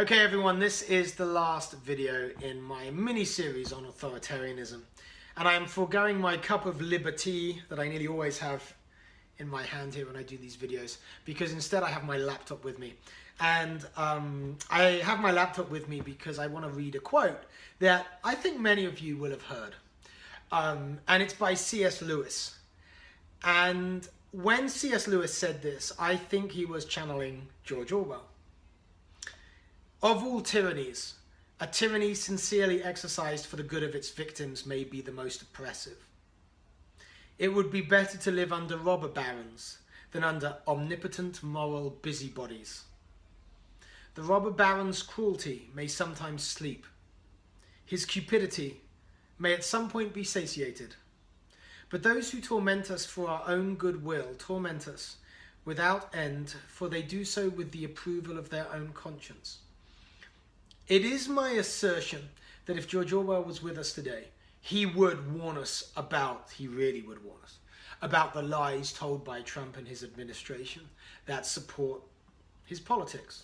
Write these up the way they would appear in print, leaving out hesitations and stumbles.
Okay everyone, this is the last video in my mini-series on authoritarianism, and I am foregoing my cup of liberty that I nearly always have in my hand here when I do these videos, because instead I have my laptop with me. And I have my laptop with me because I want to read a quote that I think many of you will have heard, and it's by C.S. Lewis. And when C.S. Lewis said this, I think he was channeling George Orwell. Of all tyrannies, a tyranny sincerely exercised for the good of its victims may be the most oppressive. It would be better to live under robber barons than under omnipotent moral busybodies. The robber baron's cruelty may sometimes sleep. His cupidity may at some point be satiated. But those who torment us for our own goodwill torment us without end, for they do so with the approval of their own conscience. It is my assertion that if George Orwell was with us today, he would warn us about, he really would warn us, about the lies told by Trump and his administration that support his politics.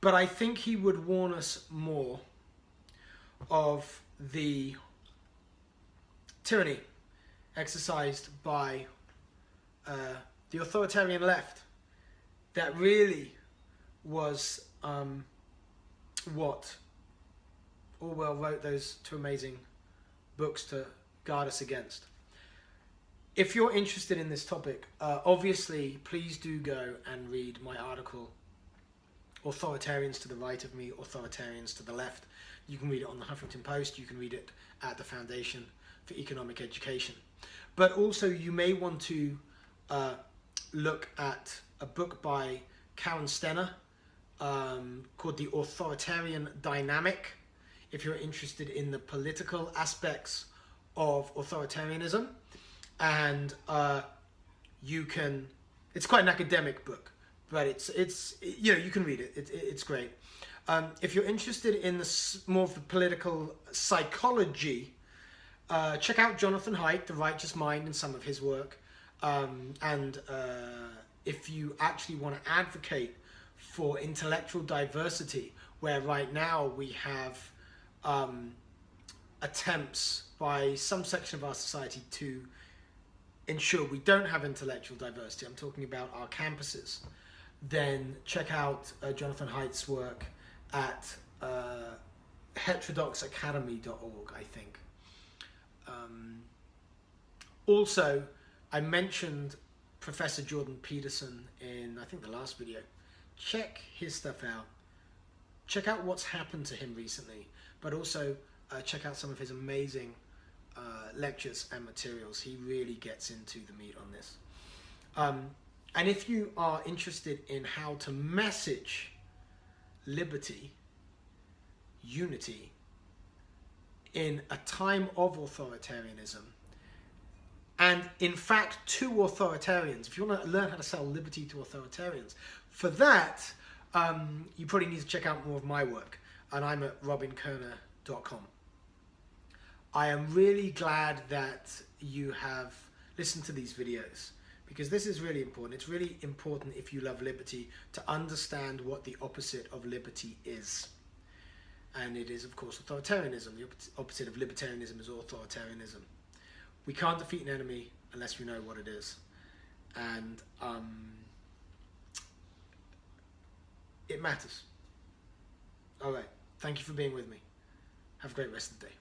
But I think he would warn us more of the tyranny exercised by the authoritarian left that really was what Orwell wrote those two amazing books to guard us against. If you're interested in this topic, obviously please do go and read my article, Authoritarians to the Right of Me, Authoritarians to the Left. You can read it on the Huffington Post, you can read it at the Foundation for Economic Education. But also you may want to look at a book by Karen Stenner, called The Authoritarian Dynamic, if you're interested in the political aspects of authoritarianism. And you can, it's quite an academic book, but it's you know, you can read it. It's great. If you're interested in more of the political psychology, check out Jonathan Haidt, The Righteous Mind, and some of his work. If you actually want to advocate for intellectual diversity, where right now we have attempts by some section of our society to ensure we don't have intellectual diversity, I'm talking about our campuses, then check out Jonathan Haidt's work at heterodoxacademy.org, I think. Also, I mentioned Professor Jordan Peterson in, I think, the last video. Check his stuff out. Check out what's happened to him recently, but also check out some of his amazing lectures and materials. He really gets into the meat on this. And if you are interested in how to message liberty, unity, in a time of authoritarianism, and in fact to authoritarians, if you want to learn how to sell liberty to authoritarians, for that you probably need to check out more of my work, and I'm at robinkoerner.com. I am really glad that you have listened to these videos, because this is really important. It's really important, if you love liberty, to understand what the opposite of liberty is. And it is, of course, authoritarianism. The opposite of libertarianism is authoritarianism. We can't defeat an enemy unless we know what it is. And it matters. All right. Thank you for being with me. Have a great rest of the day.